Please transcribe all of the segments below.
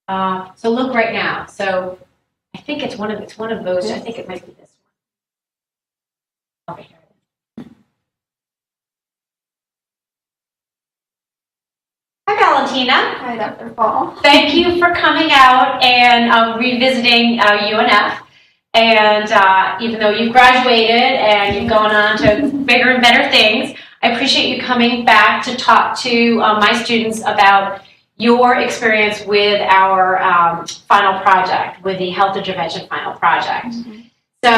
So look right now. So I think it's one of those. I think it might be this one. Okay, here it is. Hi, Valentina. Hi, Dr. Paul. Thank you for coming out and revisiting UNF. And even though you've graduated and you've gone on to bigger and better things, I appreciate you coming back to talk to my students about your experience with our final project, with the health intervention final project. Mm-hmm. So,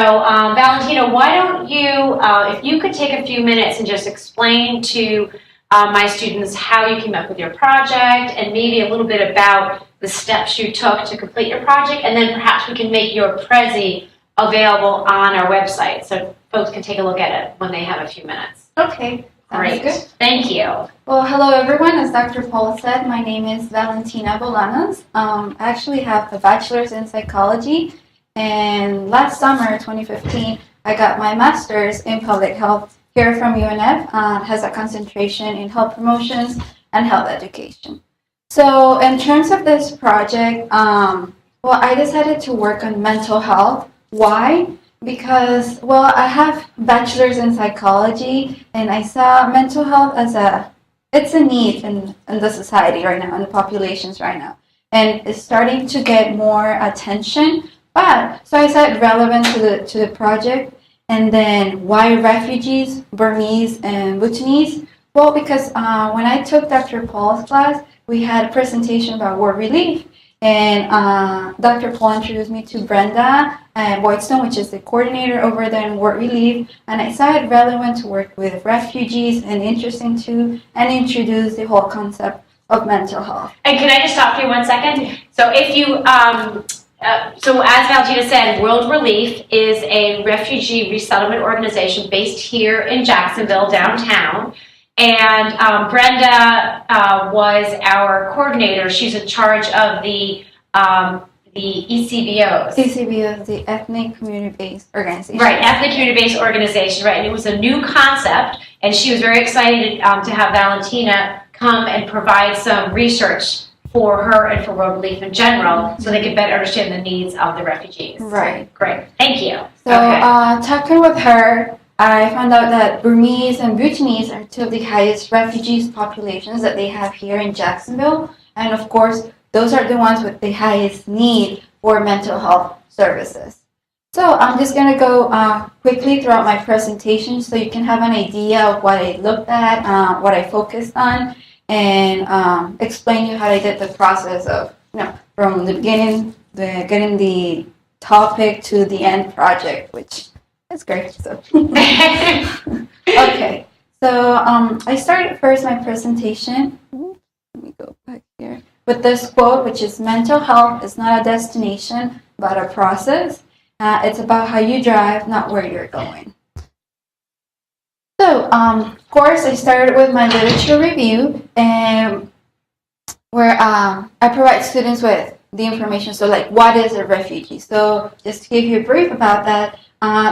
Valentina, why don't you, if you could take a few minutes and just explain to my students how you came up with your project and maybe a little bit about the steps you took to complete your project, and then perhaps we can make your Prezi available on our website so folks can take a look at it when they have a few minutes. Okay. Great. Good. Thank you. Well, hello everyone. As Dr. Paul said, my name is Valentina Bolanos. I actually have a bachelor's in psychology, and last summer, 2015, I got my master's in public health here from UNF. Has a concentration in health promotions and health education. So in terms of this project, I decided to work on mental health. Why? Because, I have bachelor's in psychology, and I saw mental health as it's a need in the society right now, in the populations right now. And it's starting to get more attention. So I said relevant to the project. And then why refugees, Burmese, and Bhutanese? Well, because when I took Dr. Paul's class, we had a presentation about war relief. And Dr. Paul introduced me to Brenda Boydstone, which is the coordinator over there in World Relief. And I saw it relevant to work with refugees and interesting too, and introduce the whole concept of mental health. And can I just stop you 1 second? So if you, so as Valentina said, World Relief is a refugee resettlement organization based here in Jacksonville, downtown. And Brenda was our coordinator. She's in charge of the ECBOs. ECBO is the Ethnic Community-Based Organization. Right, Ethnic Community-Based Organization, right. And it was a new concept, and she was very excited to have Valentina come and provide some research for her and for World Relief in general, so they could better understand the needs of the refugees. Right. Great, thank you. So talking with her, I found out that Burmese and Bhutanese are two of the highest refugees populations that they have here in Jacksonville. And of course, those are the ones with the highest need for mental health services. So I'm just going to go quickly throughout my presentation so you can have an idea of what I looked at, what I focused on, and explain you how I did the process of, from the beginning, getting the topic to the end project, which it's great. So okay, so I started first my presentation. Let me go back here with this quote, which is mental health is not a destination, but a process. It's about how you drive, not where you're going. So, of course, I started with my literature review, and where I provide students with the information. So, like, what is a refugee? So, just to give you a brief about that.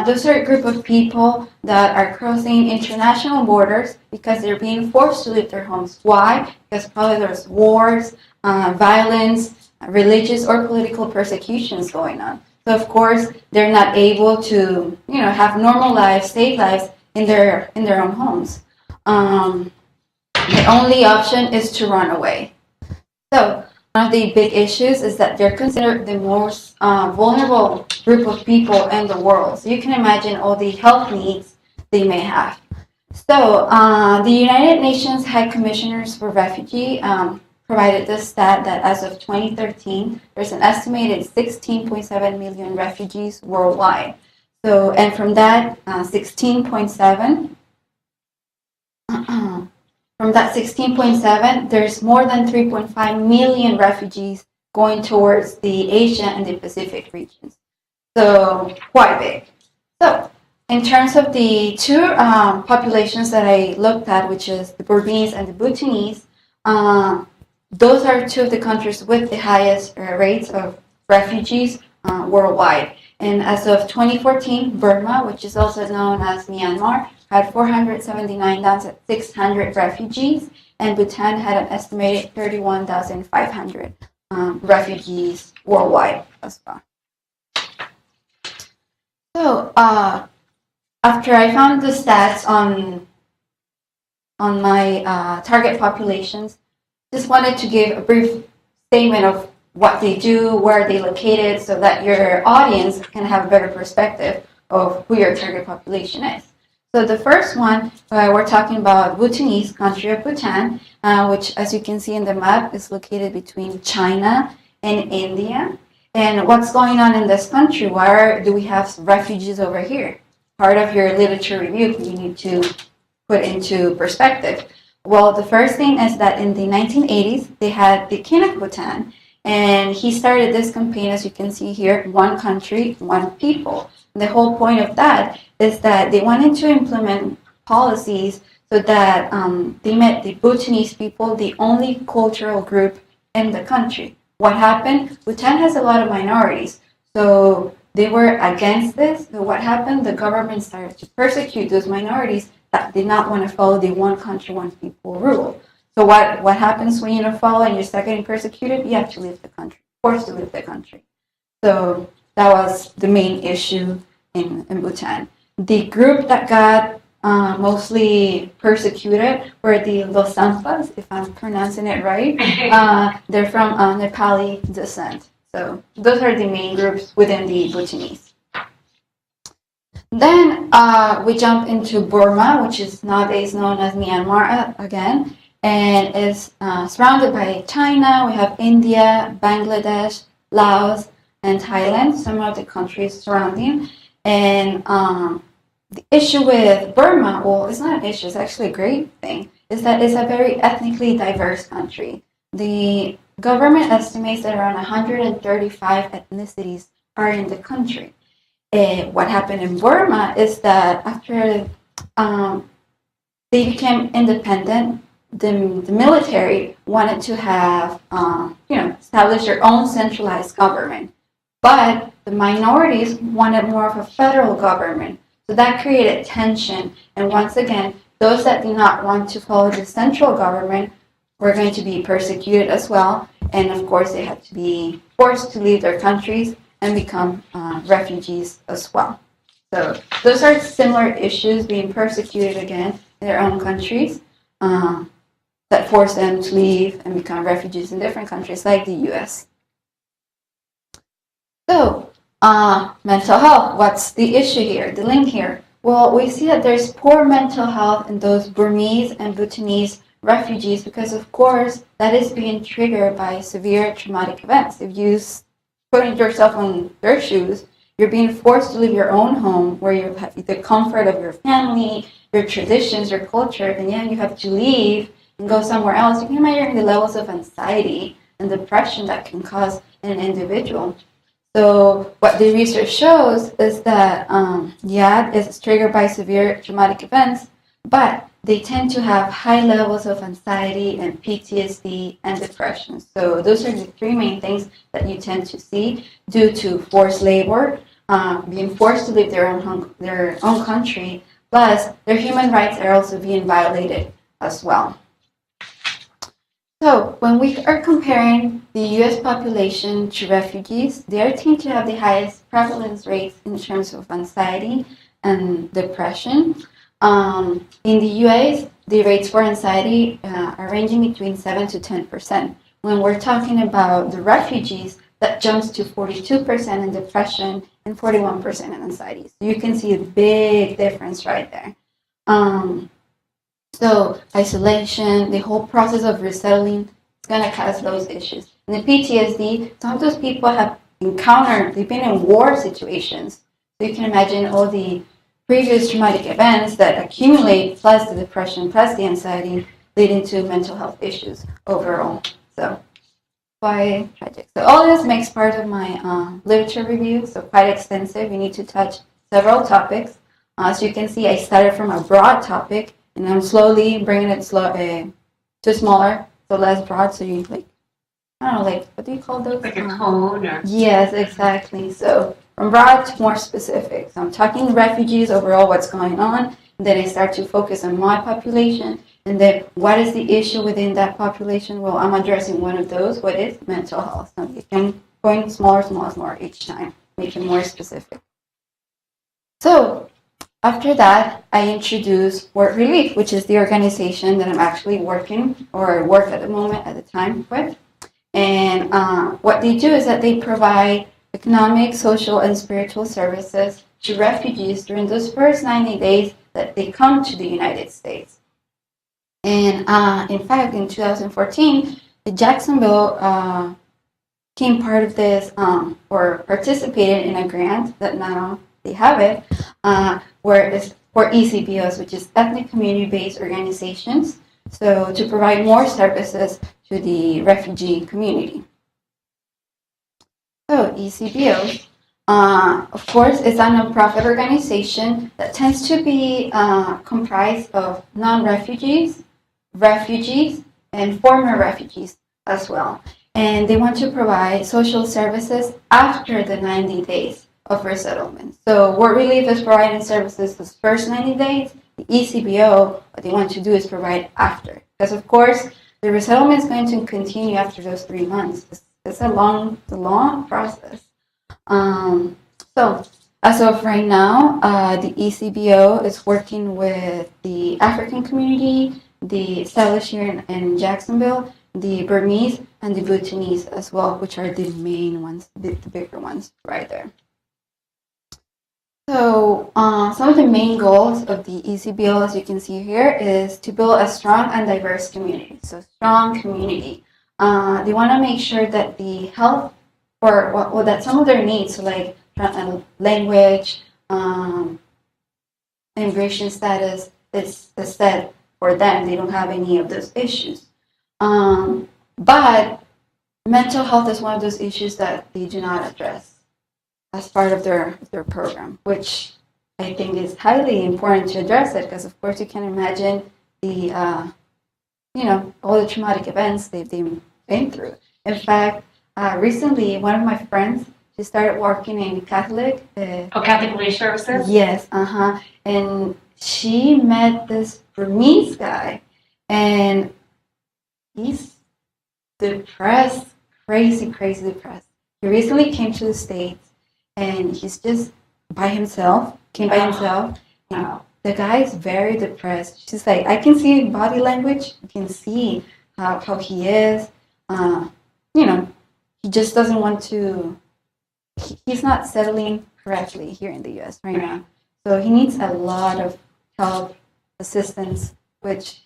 Those are a group of people that are crossing international borders because they're being forced to leave their homes. Why? Because probably there's wars, violence, religious or political persecutions going on. So of course they're not able to, have normal lives, safe lives in their own homes. The only option is to run away. So one of the big issues is that they're considered the most vulnerable group of people in the world. So you can imagine all the health needs they may have. So the United Nations High Commissioners for Refugee provided this stat that as of 2013, there's an estimated 16.7 million refugees worldwide. So, and from that 16.7, from that 16.7, there's more than 3.5 million refugees going towards the Asia and the Pacific regions. So quite big. So in terms of the two populations that I looked at, which is the Burmese and the Bhutanese, those are two of the countries with the highest rates of refugees worldwide. And as of 2014, Burma, which is also known as Myanmar, had 479,600 refugees, and Bhutan had an estimated 31,500. refugees worldwide as well. So after I found the stats on my target populations, just wanted to give a brief statement of what they do, where they located, so that your audience can have a better perspective of who your target population is. So the first one, we're talking about Bhutanese, country of Bhutan, which, as you can see in the map, is located between China and India. And what's going on in this country? Why do we have refugees over here? Part of your literature review you need to put into perspective. Well, the first thing is that in the 1980s, they had the King of Bhutan, and he started this campaign, as you can see here, one country, one people. The whole point of that is that they wanted to implement policies so that they made the Bhutanese people the only cultural group in the country. What happened? Bhutan has a lot of minorities, so they were against this. So what happened? The government started to persecute those minorities that did not want to follow the one country, one people rule. So what happens when you don't follow and you start getting persecuted? You have to leave the country, forced to leave the country. So that was the main issue in Bhutan. The group that got mostly persecuted were the Losampas, if I'm pronouncing it right. They're from Nepali descent. So those are the main groups within the Bhutanese. Then we jump into Burma, which is nowadays known as Myanmar again, and is surrounded by China. We have India, Bangladesh, Laos, and Thailand, some of the countries surrounding. And the issue with Burma, well, it's not an issue, it's actually a great thing, is that it's a very ethnically diverse country. The government estimates that around 135 ethnicities are in the country. What happened in Burma is that after they became independent, the military wanted to have, establish their own centralized government. But the minorities wanted more of a federal government. So that created tension. And once again, those that did not want to follow the central government were going to be persecuted as well. And of course, they had to be forced to leave their countries and become refugees as well. So those are similar issues, being persecuted again in their own countries, that force them to leave and become refugees in different countries like the US. So, mental health, what's the issue here, the link here? Well, we see that there's poor mental health in those Burmese and Bhutanese refugees because, of course, that is being triggered by severe traumatic events. If you put yourself on their shoes, you're being forced to leave your own home where you have the comfort of your family, your traditions, your culture, and yet you have to leave and go somewhere else. You can imagine the levels of anxiety and depression that can cause in an individual. So what the research shows is that, it's triggered by severe traumatic events, but they tend to have high levels of anxiety and PTSD and depression. So those are the three main things that you tend to see due to forced labor, being forced to leave their own country, plus their human rights are also being violated as well. So when we are comparing the US population to refugees, they tend to have the highest prevalence rates in terms of anxiety and depression. In the US, the rates for anxiety are ranging between 7 to 10%. When we're talking about the refugees, that jumps to 42% in depression and 41% in anxiety. So you can see a big difference right there. So isolation, the whole process of resettling, is going to cause those issues. And the PTSD, some of those people have they've been in war situations. So you can imagine all the previous traumatic events that accumulate, plus the depression, plus the anxiety, leading to mental health issues overall. So quite tragic. So all this makes part of my literature review, so quite extensive. You need to touch several topics. As you can see, I started from a broad topic, and I'm slowly bringing it to smaller, so less broad. So you what do you call those? Like a cone or? Yes, exactly. So from broad to more specific. So I'm talking refugees overall, what's going on, and then I start to focus on my population, And then what is the issue within that population? Well, I'm addressing one of those. What is mental health? So you can go in smaller each time, make it more specific. So after that, I introduce Work Relief, which is the organization that I'm actually working or work at the moment at the time with. And what they do is that they provide economic, social, and spiritual services to refugees during those first 90 days that they come to the United States. And in fact, in 2014, Jacksonville became part of this or participated in a grant that now they have it, where it's for ECBOs, which is ethnic community-based organizations, so to provide more services to the refugee community. So ECBOs, of course, is a nonprofit organization that tends to be comprised of non-refugees, refugees, and former refugees as well. And they want to provide social services after the 90 days of resettlement. So Work Relief is providing services those first 90 days. The ECBO, what they want to do is provide after. Because of course, the resettlement is going to continue after those 3 months. It's a long process. So as of right now, the ECBO is working with the African community, the established here in Jacksonville, the Burmese, and the Bhutanese as well, which are the main ones, the bigger ones right there. So some of the main goals of the ECBO, as you can see here, is to build a strong and diverse community. So strong community. They want to make sure that the health or that some of their needs, so like language, immigration status, is set for them. They don't have any of those issues. But mental health is one of those issues that they do not address as part of their program, which I think is highly important to address it, because of course you can imagine the all the traumatic events they've been through. In fact, recently one of my friends, she started working in Catholic. Catholic Relief Services? Yes, and she met this Burmese guy, and he's depressed, crazy depressed. He recently came to the States, and he's just by himself, came by himself. Wow. The guy is very depressed. She's like, I can see body language. You can see how he is. He just doesn't want to, he's not settling correctly here in the U.S. right now. So he needs a lot of help, assistance, which,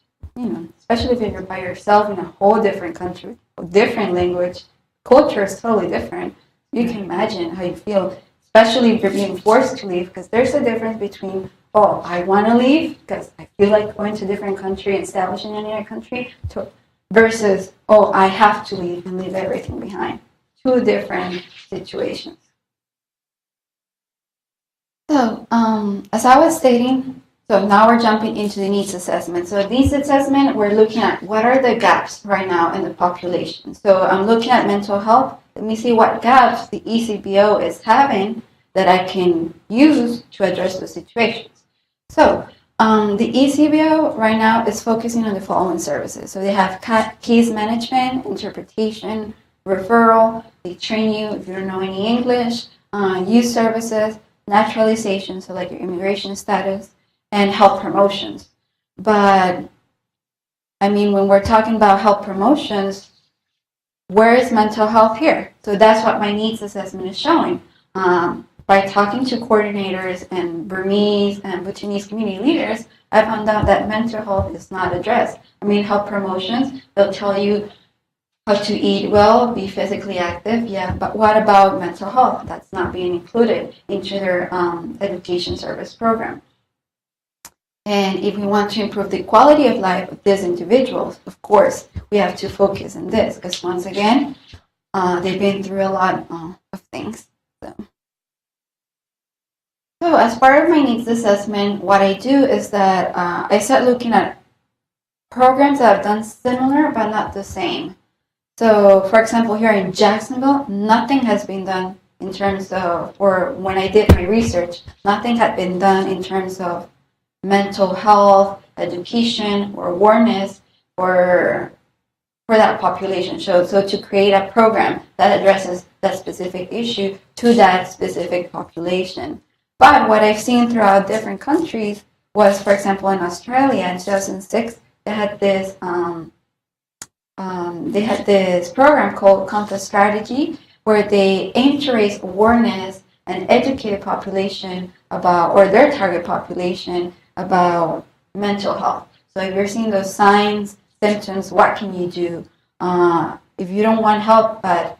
especially if you're by yourself in a whole different country, a different language, culture is totally different. You can imagine how you feel, especially if you're being forced to leave, because there's a difference between, oh, I want to leave because I feel like going to a different country and establishing in another country, versus, oh, I have to leave and leave everything behind. Two different situations. So, as I was stating, so now we're jumping into the needs assessment. So needs assessment, we're looking at what are the gaps right now in the population. So I'm looking at mental health. Let me see what gaps the ECBO is having that I can use to address those situations. So the ECBO right now is focusing on the following services. So they have case management, interpretation, referral. They train you if you don't know any English, youth services, naturalization, so like your immigration status, and health promotions. But I mean, when we're talking about health promotions, where is mental health here? So that's what my needs assessment is showing. By talking to coordinators and Burmese and Bhutanese community leaders, I found out that mental health is not addressed. I mean, health promotions, they'll tell you how to eat well, be physically active, yeah, but what about mental health? That's not being included into their education service program. And if we want to improve the quality of life of these individuals, of course, we have to focus on this, because once again, they've been through a lot of things. So as part of my needs assessment, what I do is that I start looking at programs that have done similar but not the same. So, for example, here in Jacksonville, nothing has been done in terms of, or when I did my research, nothing had been done in terms of mental health, education or awareness or for that population. So to create a program that addresses that specific issue to that specific population. But what I've seen throughout different countries was, for example, in Australia in 2006, they had this program called Compass Strategy, where they aim to raise awareness and educate the population about, or their target population, about mental health. So if you're seeing those signs, symptoms, what can you do? If you don't want help, but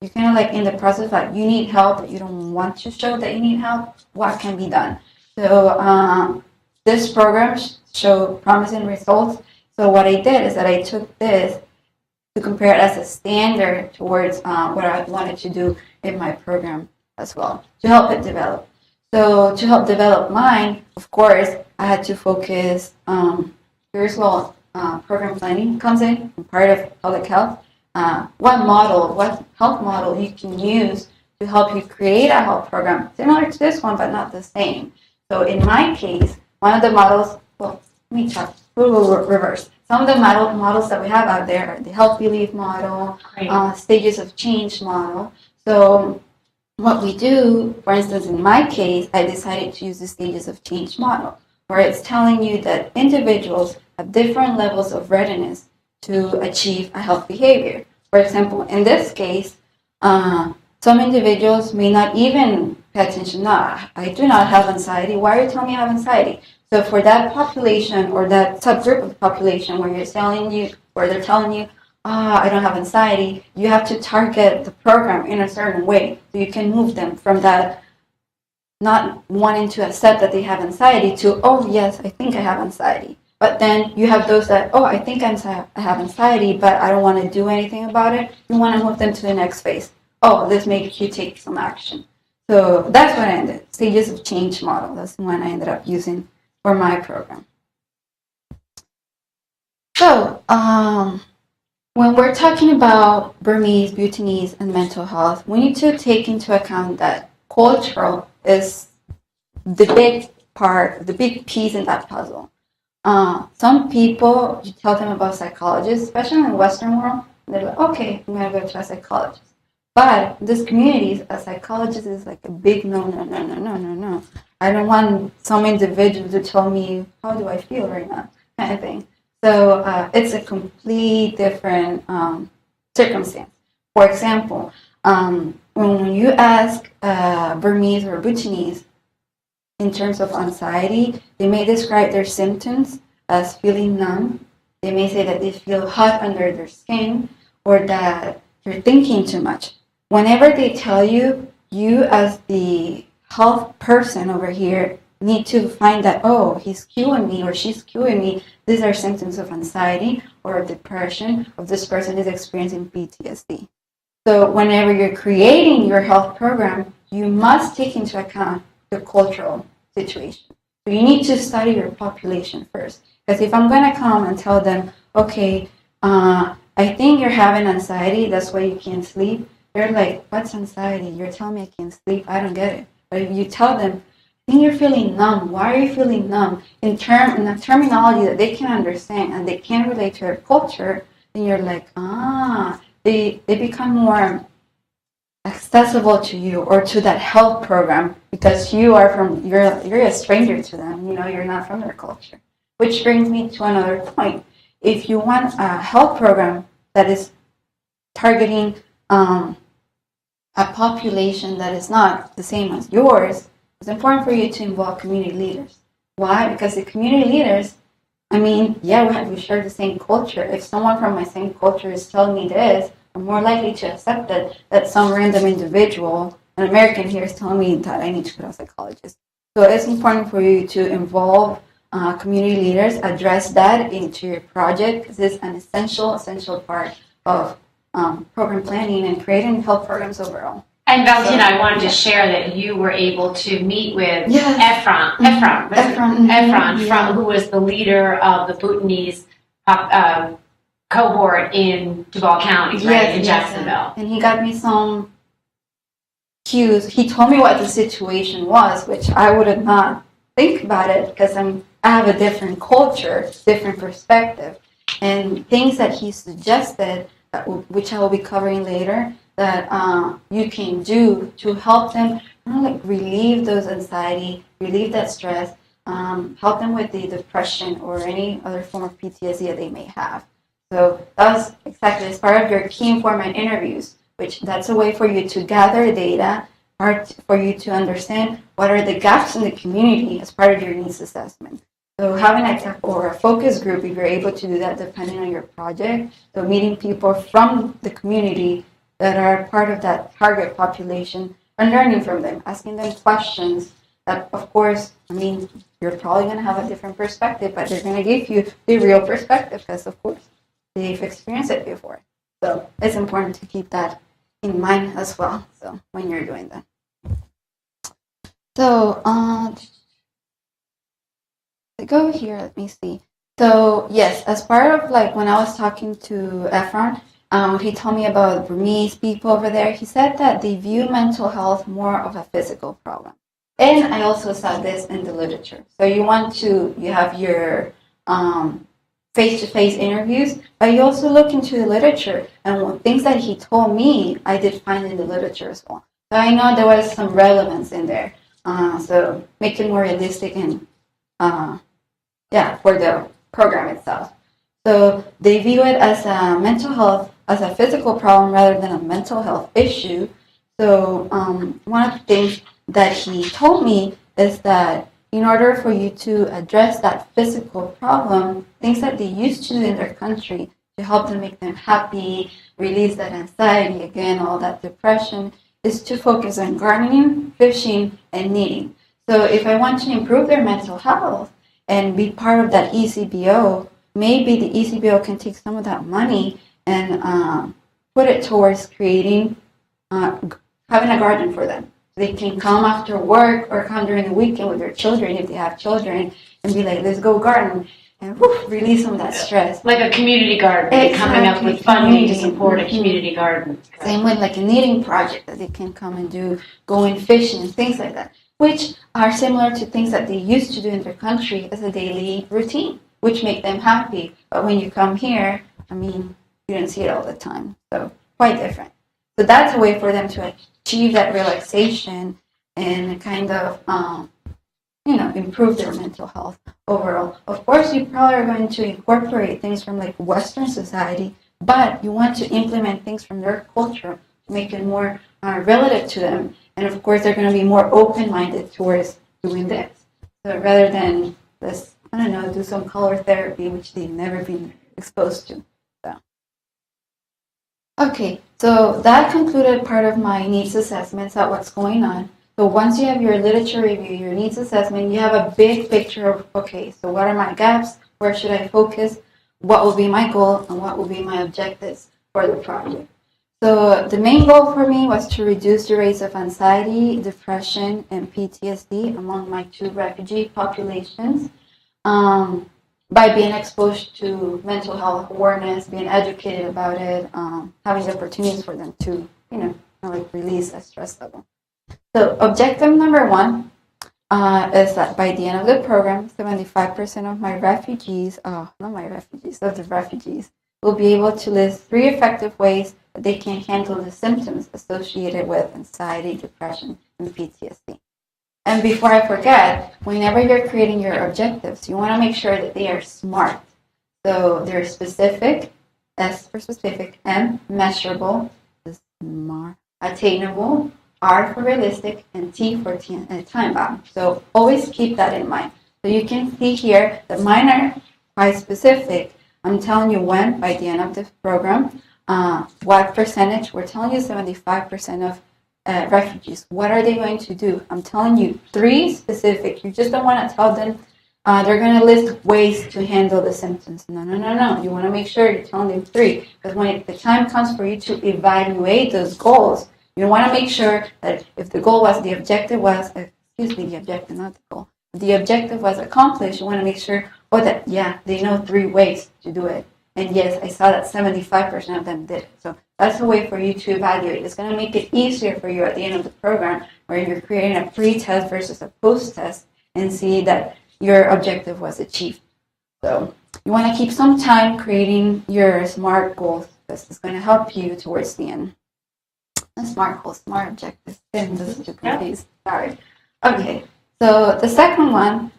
you're kind of like in the process that you need help, but you don't want to show that you need help, what can be done? So this program showed promising results. So what I did is that I took this to compare it as a standard towards what I wanted to do in my program as well, to help it develop. So to help develop mine, of course, I had to focus, here's well, program planning comes in, part of public health. What health model you can use to help you create a health program, similar to this one, but not the same. So in my case, one of the models, well, let me check, we'll reverse. Some of the models that we have out there are the health belief model, stages of change model. So what we do, for instance, in my case, I decided to use the stages of change model, where it's telling you that individuals have different levels of readiness to achieve a health behavior. For example, in this case, some individuals may not even pay attention. No, I do not have anxiety. Why are you telling me I have anxiety? So for that population or that subgroup of population where they're telling you, I don't have anxiety, you have to target the program in a certain way so you can move them from that not wanting to accept that they have anxiety to, oh yes, I think I have anxiety. But then you have those that, oh, I think I have anxiety, but I don't want to do anything about it. You want to move them to the next phase. Oh, this makes you take some action. So that's what I ended. Stages of change model. That's the one I ended up using for my program. So when we're talking about Burmese, Bhutanese, and mental health, we need to take into account that cultural is the big part, the big piece in that puzzle. Some people, you tell them about psychologists, especially in the Western world, and they're like, okay, I'm going to go to a psychologist. But in these communities, a psychologist is like a big no. I don't want some individual to tell me, how do I feel right now, kind of thing. So it's a complete different circumstance. For example, when you ask Burmese or Bhutanese in terms of anxiety, they may describe their symptoms as feeling numb. They may say that they feel hot under their skin or that you're thinking too much. Whenever they tell you, you as the health person over here need to find that, oh, he's cueing me or she's cueing me. These are symptoms of anxiety or of depression, or this person is experiencing PTSD. So whenever you're creating your health program, you must take into account the cultural situation. So you need to study your population first. Because if I'm going to come and tell them, okay, I think you're having anxiety, that's why you can't sleep, they're like, what's anxiety? You're telling me I can't sleep? I don't get it. But if you tell them, I think you're feeling numb. Why are you feeling numb? In a terminology that they can understand and they can relate to their culture, then you're like, they become more accessible to you or to that health program because you're a stranger to them. You're not from their culture. Which brings me to another point. If you want a health program that is targeting a population that is not the same as yours, it's important for you to involve community leaders. Why? Because the community leaders, we share the same culture. If someone from my same culture is telling me this, I'm more likely to accept it that some random individual, an American here, is telling me that I need to go to a psychologist. So it's important for you to involve community leaders, address that into your project because it's an essential part of program planning and creating health programs overall. And Valentina, I wanted to share that you were able to meet with Efron, who was the leader of the Bhutanese cohort in Duval County, right, in Jacksonville. And he got me some cues. He told me what the situation was, which I would have not think about it because I'm I have a different culture, different perspective, and things that he suggested, which I will be covering later, that you can do to help them like relieve those anxiety, relieve that stress, help them with the depression or any other form of PTSD that they may have. So that's exactly as part of your key informant interviews, which that's a way for you to gather data, or for you to understand what are the gaps in the community as part of your needs assessment. So having a focus group, if you're able to do that depending on your project, so meeting people from the community that are part of that target population and learning from them, asking them questions that, of course, I mean, you're probably going to have a different perspective, but they're going to give you the real perspective because, of course, they've experienced it before. So it's important to keep that in mind as well. So when you're doing that. So go here. Let me see. So yes, as part of like when I was talking to Efron, he told me about Burmese people over there. He said that they view mental health more of a physical problem. And I also saw this in the literature. So you have your face-to-face interviews, but you also look into the literature, and things that he told me, I did find in the literature as well. So I know there was some relevance in there. So make it more realistic and for the program itself. So they view it as a mental health, as a physical problem rather than a mental health issue. So one of the things that he told me is that in order for you to address that physical problem, things that they used to do in their country to help them make them happy, release that anxiety, again, all that depression, is to focus on gardening, fishing, and knitting. So if I want to improve their mental health and be part of that ECBO, maybe the ECBO can take some of that money and put it towards creating, having a garden for them. They can come after work or come during the weekend with their children if they have children and be like, let's go garden and release some of that stress. Like a community garden, exactly. Coming up with funding to support a community garden. Same with like a knitting project that they can come and do, going fishing and things like that, which are similar to things that they used to do in their country as a daily routine, which make them happy. But when you come here, I mean, you don't see it all the time. So quite different. So that's a way for them to achieve that relaxation and kind of, improve their mental health overall. Of course, you probably are going to incorporate things from like Western society, but you want to implement things from their culture to make it more relative to them. And of course, they're going to be more open-minded towards doing this. So rather than this, do some color therapy, which they've never been exposed to. Okay, so that concluded part of my needs assessments at what's going on. So once you have your literature review, your needs assessment, you have a big picture of, okay, so what are my gaps? Where should I focus? What will be my goal? And what will be my objectives for the project? So the main goal for me was to reduce the rates of anxiety, depression, and PTSD among my two refugee populations. By being exposed to mental health awareness, being educated about it, having the opportunities for them to, release that stress level. So objective number 1 is that by the end of the program, 75% of my refugees, of the refugees, will be able to list 3 effective ways that they can handle the symptoms associated with anxiety, depression, and PTSD. And before I forget, whenever you're creating your objectives, you want to make sure that they are SMART. So they're specific, S for specific, M, measurable, SMART, attainable, R for realistic, and T for time bound. So always keep that in mind. So you can see here that mine are quite specific. I'm telling you when, by the end of this program, what percentage. We're telling you 75% of refugees. What are they going to do? I'm telling you 3 specific. You just don't want to tell them they're going to list ways to handle the symptoms. No. You want to make sure you're telling them 3. Because when the time comes for you to evaluate those goals, you want to make sure that if the goal was, the objective was, the objective, not the goal. The objective was accomplished, you want to make sure, they know 3 ways to do it. And yes, I saw that 75% of them did it. So that's a way for you to evaluate. It's going to make it easier for you at the end of the program where you're creating a pre-test versus a post-test and see that your objective was achieved. So you want to keep some time creating your SMART goals. This is going to help you towards the end. The SMART goals, SMART objectives. This is confused. Sorry. Okay. So the second one,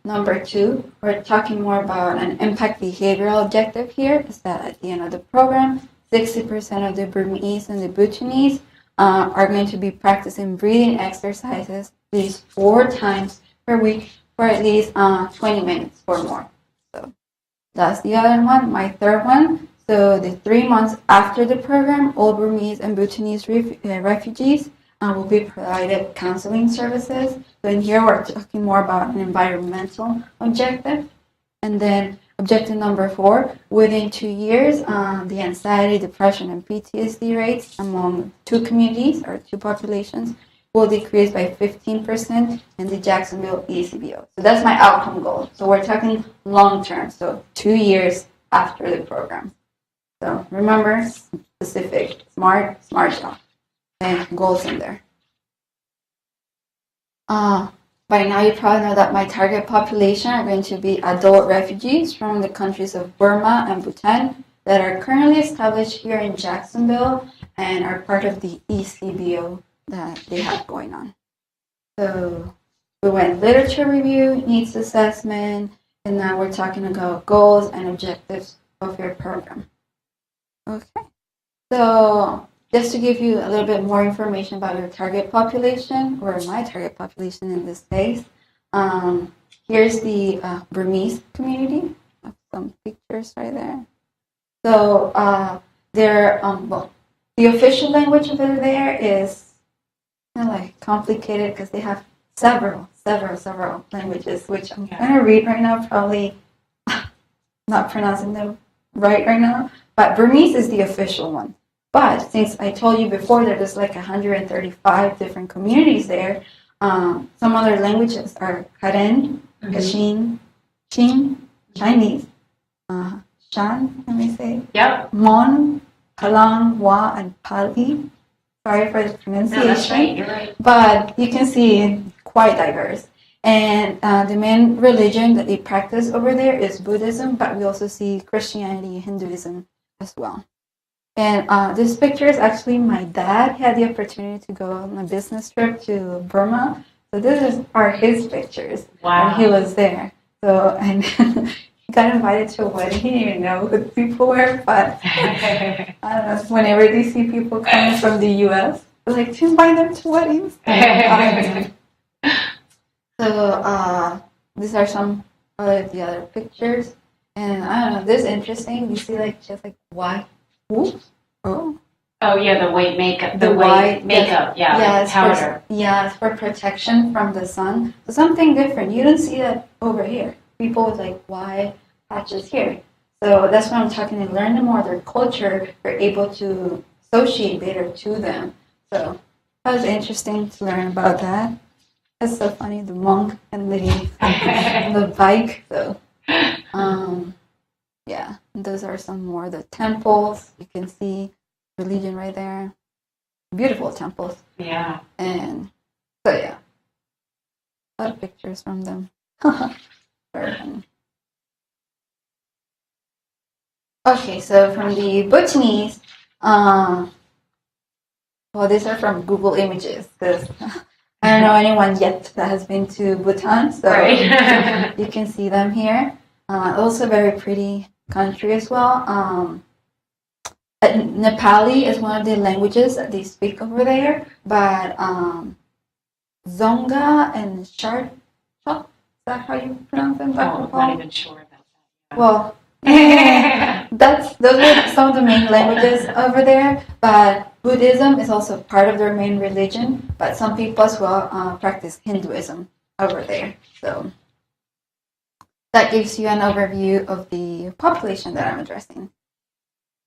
number 2, we're talking more about an impact behavioral objective here. Is that at the end of the program, 60% of the Burmese and the Bhutanese are going to be practicing breathing exercises at least 4 times per week for at least 20 minutes or more. So that's the other one. My third one. So the 3 months after the program, all Burmese and Bhutanese refugees will be provided counseling services. So in here we're talking more about an environmental objective. And then objective number 4, within 2 years, the anxiety, depression, and PTSD rates among 2 communities or 2 populations will decrease by 15% in the Jacksonville ECBO. So that's my outcome goal. So we're talking long term, so 2 years after the program. So remember, specific, smart job, and goals in there. By now you probably know that my target population are going to be adult refugees from the countries of Burma and Bhutan that are currently established here in Jacksonville and are part of the ECBO that they have going on. So we went literature review, needs assessment, and now we're talking about goals and objectives of your program. Okay, so just to give you a little bit more information about your target population, or my target population in this case, here's the Burmese community. I have some pictures right there. So they're, the official language over there is kind of like complicated because they have several languages, which I'm going to read right now, probably not pronouncing them right now, but Burmese is the official one. But since I told you before that there's like 135 different communities there, some other languages are Karen, Kachin, Chin, Chinese, Shan, let me say, Mon, Kalang, Wa, and Pali. Sorry for the pronunciation. No, that's right, you're right. But you can see quite diverse. And the main religion that they practice over there is Buddhism, but we also see Christianity, Hinduism as well. And this picture is actually my dad. He had the opportunity to go on a business trip to Burma. So this are his pictures when he was there. So, and he got invited to a wedding. He didn't even know who the people were, but I don't know, whenever they see people coming from the U.S., they're like, to invite them to weddings. So these are some of the other pictures. And I don't know, this is interesting. You see like just like white. Ooh. Oh. Oh yeah, the white makeup. The white makeup, yes, powder. It's for protection from the sun. So something different. You don't see that over here. People with like white patches here. So that's what I'm talking. They learn more their culture. They're able to associate better to them. So that was interesting to learn about that. That's so funny. The monk and the bike. So yeah, those are some more the temples. You can see religion right there. Beautiful temples. Yeah. And so yeah, a lot of pictures from them. Very funny. Okay, so from the Bhutanese, well, these are from Google Images because I don't know anyone yet that has been to Bhutan, so right. you can see them here. Also very pretty country as well. Nepali is one of the languages that they speak over there, but Zonga and Sharp, is that how you pronounce them? I'm not even sure about that. Well, those are some of the main languages over there, but Buddhism is also part of their main religion, but some people as well practice Hinduism over there. So that gives you an overview of the population that I'm addressing.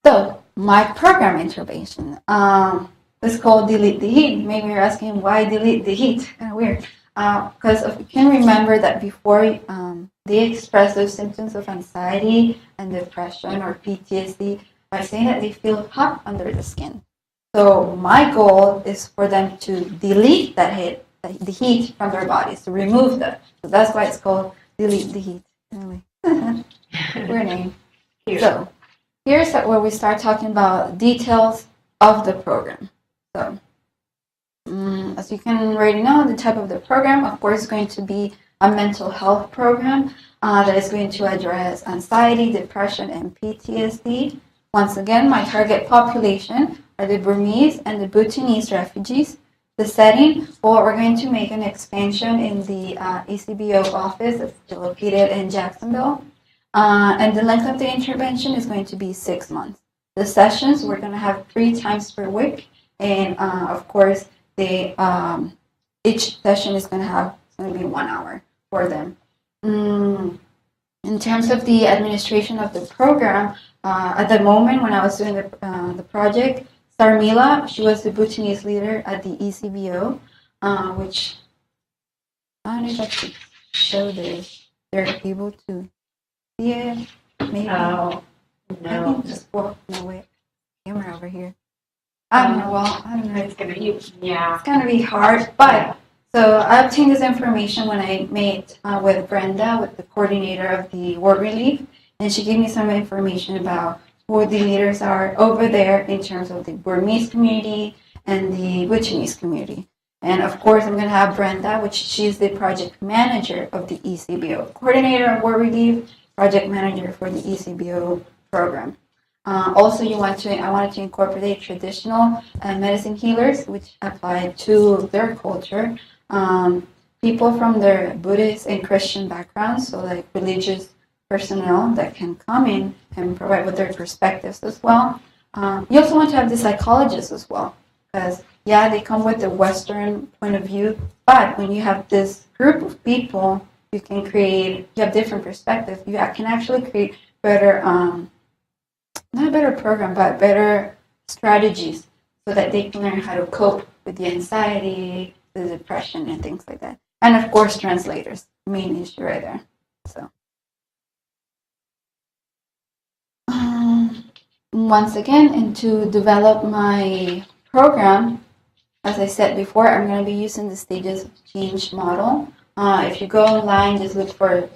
So my program intervention is called Delete the Heat. Maybe you're asking why delete the heat? Kind of weird. Because if you can remember that before they express those symptoms of anxiety and depression or PTSD by saying that they feel hot under the skin. So my goal is for them to delete that heat the heat from their bodies, to remove them. So that's why it's called delete the heat. Anyway, weird name. So here's where we start talking about details of the program. So as you can already know, the type of the program, of course, is going to be a mental health program that is going to address anxiety, depression, and PTSD. Once again, my target population are the Burmese and the Bhutanese refugees. The setting, well, we're going to make an expansion in the ECBO office that's located in Jacksonville. And the length of the intervention is going to be 6 months. The sessions, we're going to have 3 times per week. And of course, each session is going to be 1 hour for them. In terms of the administration of the program, at the moment when I was doing the project, Sarmila, she was the Bhutanese leader at the ECBO, which I don't know if I could show this. They're able to see it. Maybe. Oh, no. No, wait. Camera over here. I don't know. Well, I don't know. It's gonna be, yeah. It's gonna be hard, but so I obtained this information when I met with Brenda, with the coordinator of the War Relief, and she gave me some information about who the leaders are over there in terms of the Burmese community and the Bhutanese community. And of course, I'm going to have Brenda, which she's the project manager of the ECBO, coordinator of War Relief, project manager for the ECBO program. Also, I wanted to incorporate traditional medicine healers, which apply to their culture. People from their Buddhist and Christian backgrounds, so like religious personnel that can come in and provide with their perspectives as well. You also want to have the psychologists as well, because yeah, they come with the Western point of view, but when you have this group of people, you have different perspectives. You can actually create better, not a better program, but better strategies so that they can learn how to cope with the anxiety, the depression, and things like that. And of course, translators, main issue right there. So. Once again, and to develop my program, as I said before, I'm going to be using the stages of change model. If you go online, just look for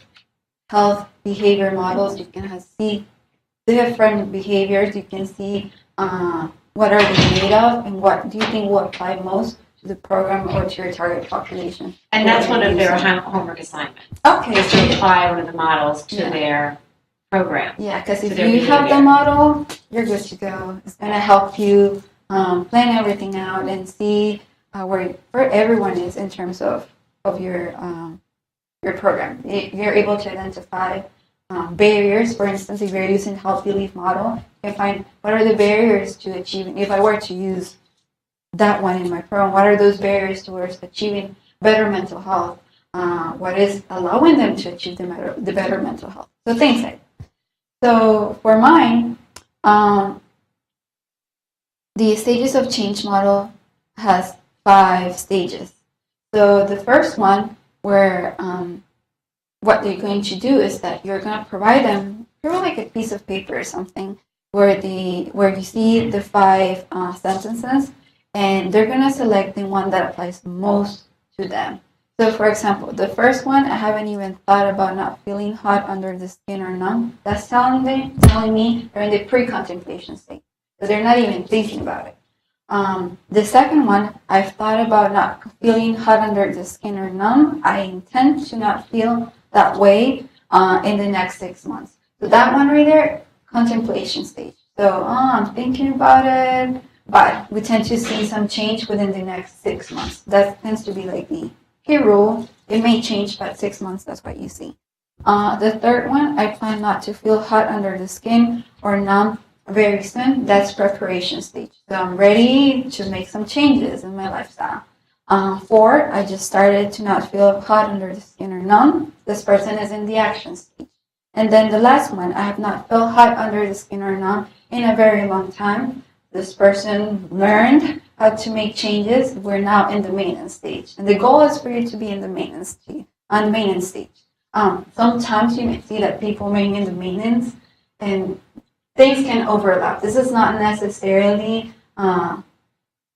health behavior models. You can see different behaviors. You can see what are they made of and what do you think will apply most to the program or to your target population. And that's one of their homework assignments. Okay. Is to apply one of the models to their program. Yeah, because if you have the model, you're good to go. It's going to help you plan everything out and see where everyone is in terms of your program. You're able to identify barriers. For instance, if you're using health belief model, you can find what are the barriers to achieving. If I were to use that one in my program, what are those barriers towards achieving better mental health? What is allowing them to achieve the better mental health? So things like that. So for mine, the stages of change model has 5 stages. So the first one, where what they're going to do is that you're going to provide them through like a piece of paper or something, where you see the 5 sentences, and they're going to select the one that applies most to them. So, for example, the first one, I haven't even thought about not feeling hot under the skin or numb. That's telling me they're in the pre-contemplation state. So they're not even thinking about it. The second one, I've thought about not feeling hot under the skin or numb. I intend to not feel that way in the next 6 months. So that one right there, contemplation stage. So I'm thinking about it, but we tend to see some change within the next 6 months. That tends to be like the key rule. It may change, but 6 months, that's what you see. The third one, I plan not to feel hot under the skin or numb very soon. That's preparation stage. So I'm ready to make some changes in my lifestyle. 4, I just started to not feel hot under the skin or numb. This person is in the action stage. And then the last one, I have not felt hot under the skin or numb in a very long time. This person learned how to make changes. We're now in the maintenance stage. And the goal is for you to be in the maintenance stage. Sometimes you may see that people may be in the maintenance and things can overlap. This is not necessarily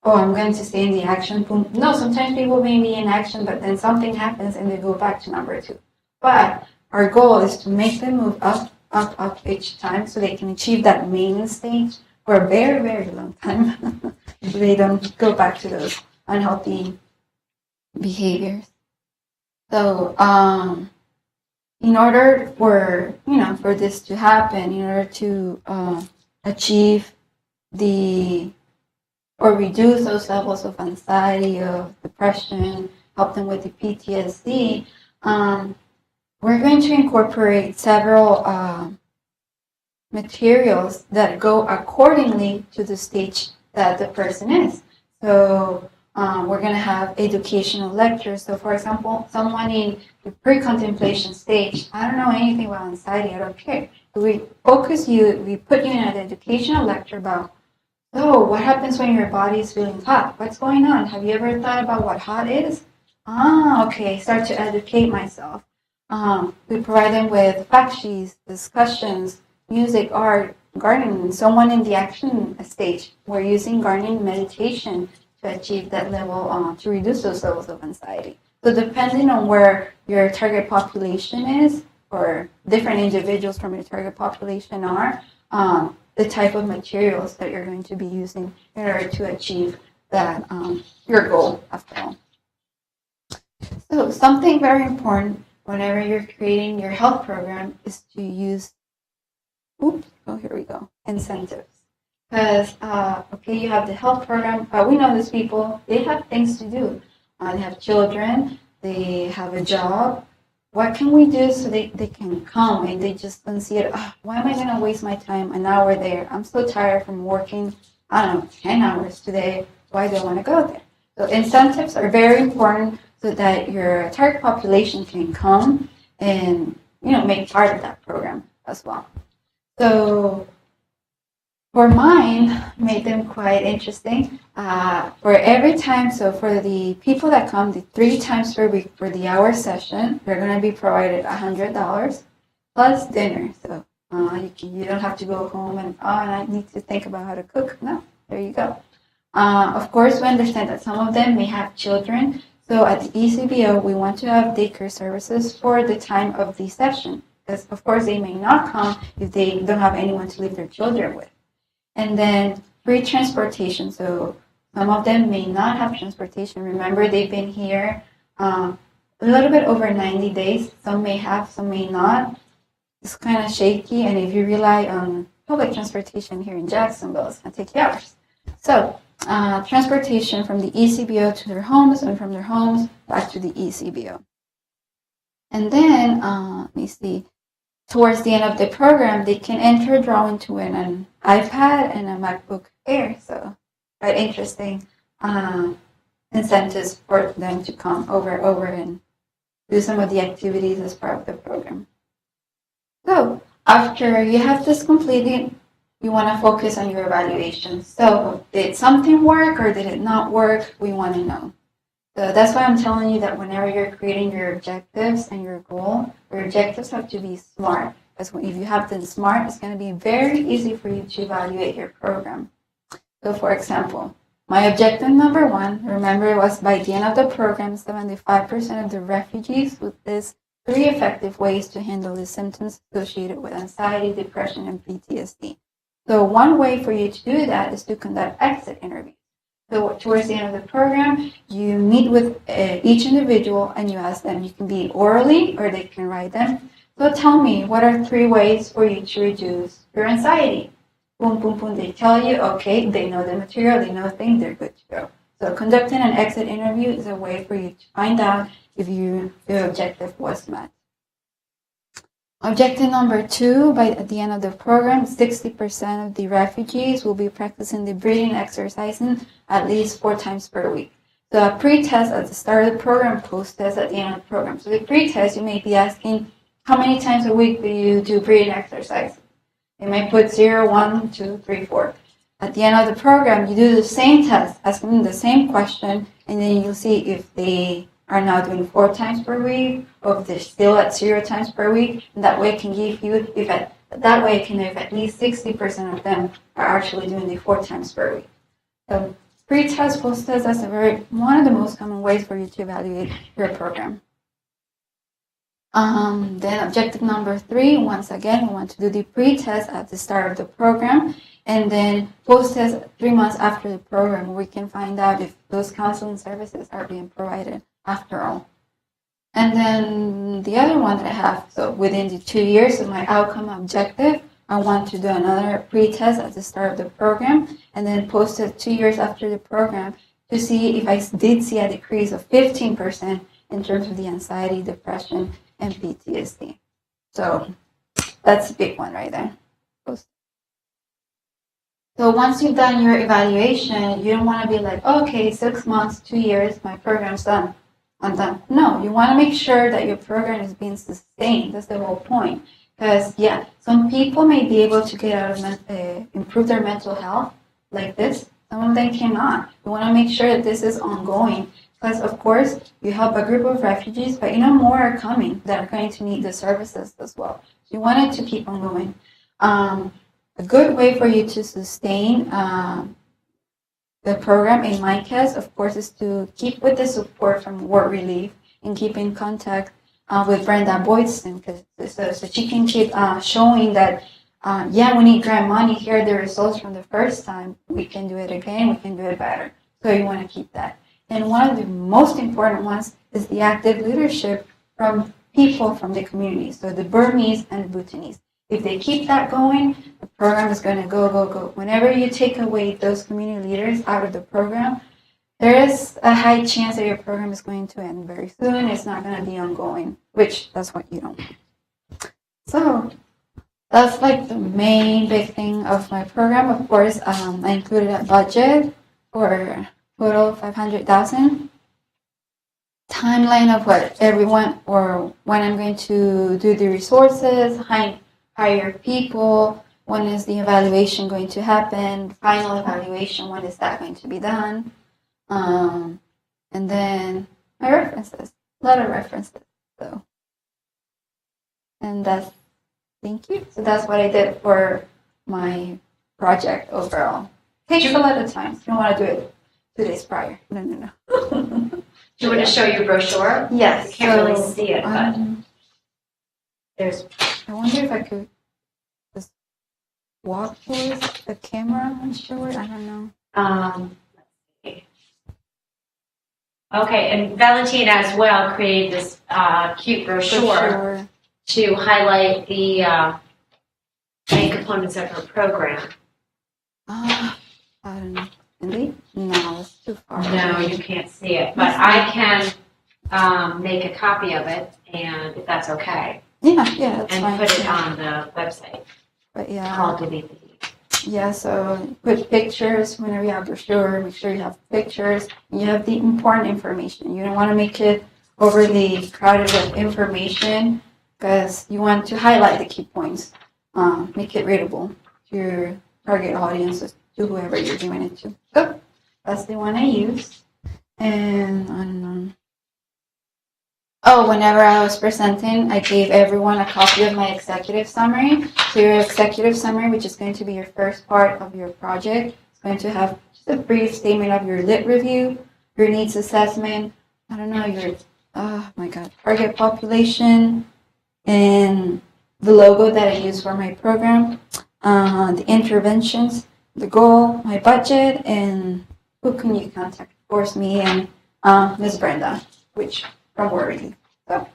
oh, I'm going to stay in the action. Boom. No, sometimes people may be in action, but then something happens and they go back to number 2. But our goal is to make them move up, up, up each time so they can achieve that main stage for a very, very long time. So they don't go back to those unhealthy behaviors. So, in order for for this to happen, in order to achieve the or reduce those levels of anxiety, of depression, help them with the PTSD, we're going to incorporate several materials that go accordingly to the stage that the person is. So we're going to have educational lectures. So for example, someone in the pre-contemplation stage, I don't know anything about anxiety, I don't care. So we put you in an educational lecture about, so what happens when your body is feeling hot? What's going on? Have you ever thought about what hot is? Okay, start to educate myself. We provide them with fact sheets, discussions, music, art, gardening. Someone in the action stage, we're using gardening meditation to achieve that level, to reduce those levels of anxiety. So depending on where your target population is, or different individuals from your target population are, the type of materials that you're going to be using in order to achieve that your goal after all. So something very important whenever you're creating your health program is to use, here we go, incentives. Because, okay, you have the health program, we know these people, they have things to do. They have children, they have a job. What can we do so they can come and they just don't see it, why am I going to waste my time an hour there? I'm so tired from working, 10 hours today. Why do I want to go there? So incentives are very important so that your target population can come and, make part of that program as well. So for mine, made them quite interesting. For every time, so for the people that come, the 3 times per week for the hour session, they're going to be provided $100 plus dinner. So you don't have to go home and I need to think about how to cook. No, there you go. Of course, we understand that some of them may have children. So at the ECBO, we want to have daycare services for the time of the session. Because of course they may not come if they don't have anyone to leave their children with. And then free transportation. So some of them may not have transportation. Remember, they've been here a little bit over 90 days. Some may have, some may not. It's kind of shaky. And if you rely on public transportation here in Jacksonville, it's going to take you hours. So transportation from the ECBO to their homes and from their homes back to the ECBO. And then, let me see. Towards the end of the program, they can enter a drawing to win an iPad and a MacBook Air. So, quite interesting incentives for them to come over and do some of the activities as part of the program. So, after you have this completed, you want to focus on your evaluation. So, did something work or did it not work? We want to know. So that's why I'm telling you that whenever you're creating your objectives and your goal, your objectives have to be SMART. Because if you have them SMART, it's going to be very easy for you to evaluate your program. So for example, my objective number 1, remember, was by the end of the program, 75% of the refugees with these 3 effective ways to handle the symptoms associated with anxiety, depression, and PTSD. So one way for you to do that is to conduct exit interviews. So towards the end of the program, you meet with each individual and you ask them. You can be orally or they can write them. So tell me, what are 3 ways for you to reduce your anxiety? Boom, boom, boom. They tell you, okay, they know the material, they know things, they're good to go. So conducting an exit interview is a way for you to find out if your objective was met. Objective number 2, at the end of the program, 60% of the refugees will be practicing the breathing exercising at least 4 times per week. So a pre-test at the start of the program, post-test at the end of the program. So the pre-test, you may be asking, how many times a week do you do breathing exercise? You may put 0, 1, 2, 3, 4. At the end of the program, you do the same test, asking them the same question, and then you'll see if they are now doing 4 times per week, or if they're still at 0 times per week. And that way it can give you, if at least 60% of them are actually doing the 4 times per week. So Pre-test, post-test, that's one of the most common ways for you to evaluate your program. Then objective number 3, once again, we want to do the pre-test at the start of the program, and then post-test 3 months after the program, we can find out if those counseling services are being provided after all. And then the other one that I have, so within the 2 years of my outcome objective, I want to do another pre-test at the start of the program, and then post-test 2 years after the program to see if I did see a decrease of 15% in terms of the anxiety, depression, and PTSD. So that's a big one right there. So once you've done your evaluation, you don't want to be like, okay, 6 months, 2 years, my program's done. I'm done. No, you want to make sure that your program is being sustained. That's the whole point. Because, yeah, some people may be able to get out of improve their mental health like this. Some of them cannot. You want to make sure that this is ongoing. Because, of course, you help a group of refugees, but more are coming that are going to need the services as well. So you want it to keep on going. A good way for you to sustain the program, in my case, of course, is to keep with the support from Work Relief and keep in contact with Brenda Boydston, so she can keep showing that, we need grant money. Here are the results from the first time. We can do it again. We can do it better. So you want to keep that. And one of the most important ones is the active leadership from people from the community, so the Burmese and the Bhutanese. If they keep that going, the program is going to go, go, go. Whenever you take away those community leaders out of the program, there is a high chance that your program is going to end very soon. It's not going to be ongoing, which that's what you don't want. So that's like the main big thing of my program. Of course, I included a budget for total $500,000. Timeline of what everyone or when I'm going to do the resources, hire people, when is the evaluation going to happen, final evaluation, when is that going to be done, and then my references, a lot of references. So, and thank you. So that's what I did for my project overall. Takes a lot of time. You don't want to do it 2 days prior. No. Do you want to show your brochure? Yes. You can't really see it, but there's. I wonder if I could just walk towards the camera and show it. I don't know. Let's see. Okay, and Valentina as well created this cute brochure to highlight the main components of her program. I don't know. Really? No, it's too far. No, you can't see it, but I can make a copy of it, and if that's okay. Yeah, that's and fine. Put it on the website. But yeah. Called Delete the Deed. Yeah, so put pictures whenever you have brochure. Make sure you have pictures. You have the important information. You don't want to make it overly crowded with information because you want to highlight the key points. Make it readable to your target audiences, to whoever you're doing it to. So that's the one I use. And I don't know. Oh, whenever I was presenting, I gave everyone a copy of my executive summary. So your executive summary, which is going to be your first part of your project, is going to have just a brief statement of your lit review, your needs assessment, I don't know, your, target population, and the logo that I use for my program, the interventions, the goal, my budget, and who can you contact? Of course, me and Ms. Brenda, which from Work Relief. So.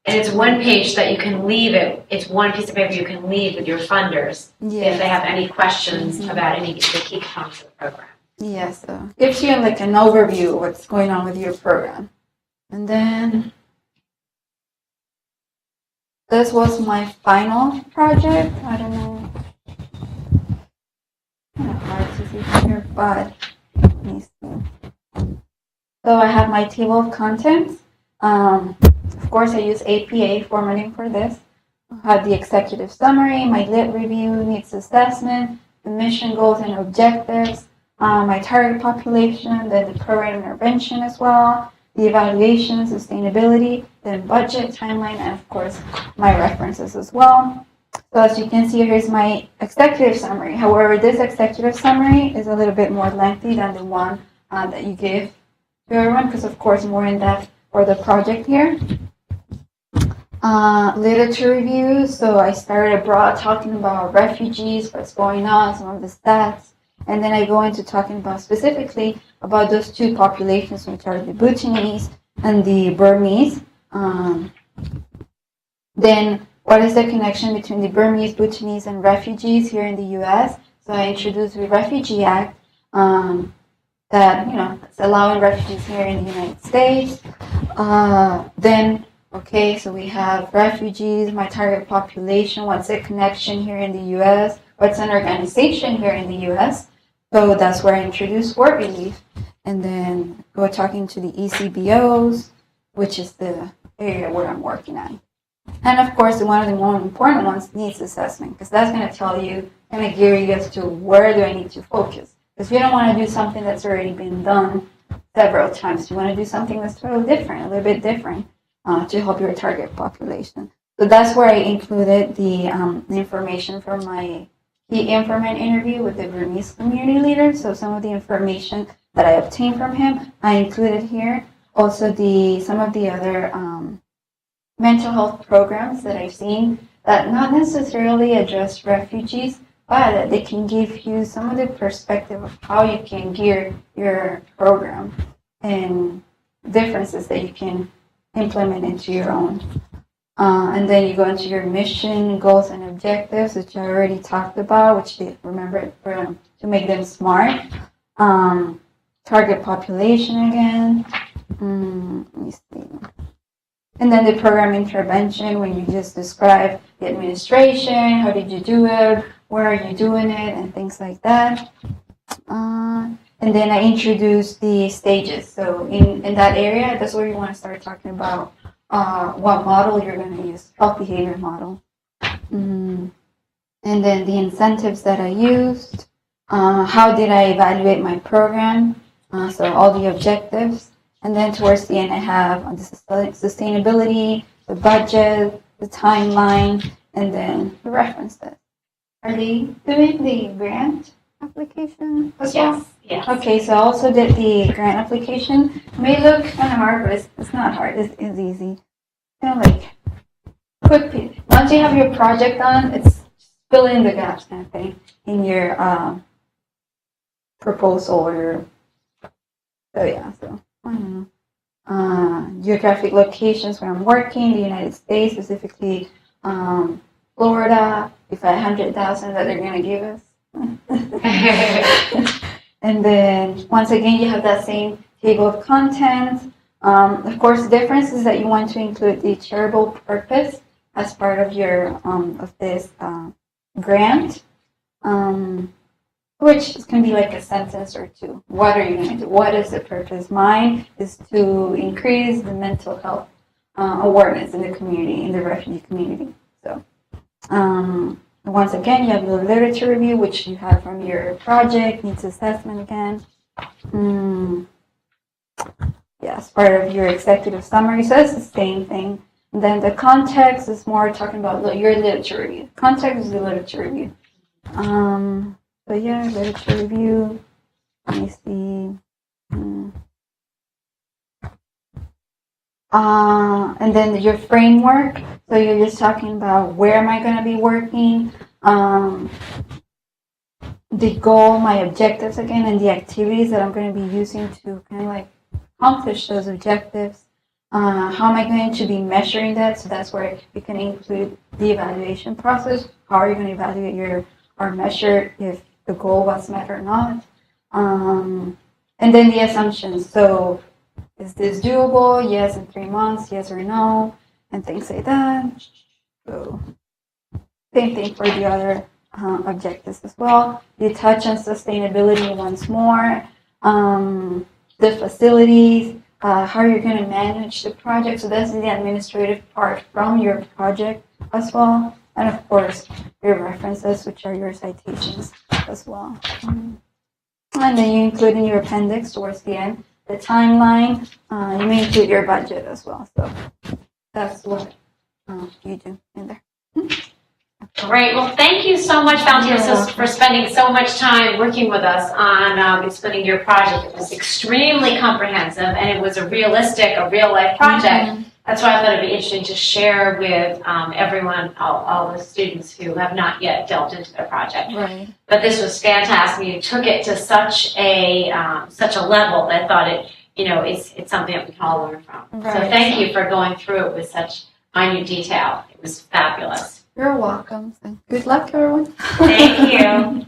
And it's one page that you can leave it. It's one piece of paper you can leave with your funders if they have any questions about any of the key components of the program. Yeah, so gives you like an overview of what's going on with your program. And then this was my final project. I don't know. Kind of hard to see here, but let me see. So I have my table of contents. Of course, I use APA formatting for this. I have the executive summary, my lit review, needs assessment, the mission goals and objectives, my target population, then the program intervention as well, the evaluation, sustainability, then budget, timeline, and of course, my references as well. So as you can see, here's my executive summary. However, this executive summary is a little bit more lengthy than the one that you give to everyone, because of course more in depth for the project here. Literature review. So I started abroad talking about refugees, what's going on, some of the stats, and then I go into talking about specifically about those two populations, which are the Bhutanese and the Burmese. Then what is the connection between the Burmese, Bhutanese, and refugees here in the U.S.? So I introduced the Refugee Act that, it's allowing refugees here in the United States. Then, okay, so we have refugees, my target population, what's the connection here in the U.S., what's an organization here in the U.S. So that's where I introduced work relief. And then we're talking to the ECBOs, which is the area where I'm working on. And of course, one of the more important ones, needs assessment, because that's going to tell you, going to gear you as to where do I need to focus. Because you don't want to do something that's already been done several times. You want to do something that's totally different, a little bit different, to help your target population. So that's where I included the information from my key informant interview with the Burmese community leader. So some of the information that I obtained from him, I included here. Also, some of the other mental health programs that I've seen that not necessarily address refugees, but they can give you some of the perspective of how you can gear your program and differences that you can implement into your own. And then you go into your mission, goals, and objectives, which I already talked about, which remember to make them smart. Target population again. Let me see. And then the program intervention, when you just describe the administration, how did you do it, where are you doing it, and things like that. And then I introduced the stages. So in that area, that's where you want to start talking about what model you're going to use, health behavior model. And then the incentives that I used, how did I evaluate my program, so all the objectives. And then towards the end, I have the sustainability, the budget, the timeline, and then the references. Are they doing the grant application as well? Yes. Okay, so I also did the grant application. It may look kind of hard, but it's not hard. It's easy. Like quick. Once you have your project done, it's fill in the gaps kind of thing in your proposal or your. So yeah, so. I don't know. Geographic locations where I'm working, the United States, specifically Florida, if I 100,000 that they're going to give us. And then once again, you have that same table of contents. Of course, the difference is that you want to include the charitable purpose as part of your of this grant. Which can be like a sentence or two. What are you going to do? What is the purpose? Mine is to increase the mental health awareness in the community, in the refugee community. So, once again, you have the literature review, which you have from your project, needs assessment again. As part of your executive summary. So that's the same thing. And then the context is more talking about your literature review. Context is the literature review. So yeah, literature review. Let me see. And then your framework. So you're just talking about where am I going to be working, the goal, my objectives again, and the activities that I'm going to be using to kind of like accomplish those objectives. How am I going to be measuring that? So that's where you can include the evaluation process. How are you going to evaluate or measure if the goal was met or not? And then the assumptions. So is this doable? Yes, in 3 months, yes or no, and things like that. So same thing for the other objectives as well. You touch on sustainability once more. The facilities, how you're going to manage the project. So that's the administrative part from your project as well. And of course, your references, which are your citations as well. And then you include in your appendix towards the end the timeline. You may include your budget as well. So that's what you do in there. Great. Well, thank you so much, Valentina, for spending so much time working with us on explaining your project. It was extremely comprehensive, and it was a realistic, a real-life project. That's why I thought it'd be interesting to share with everyone, all the students who have not yet delved into their project. Right. But this was fantastic. You took it to such a level that I thought it's something that we can all learn from. Right. So thank you for going through it with such minute detail. It was fabulous. You're welcome. Good luck, everyone. Thank you.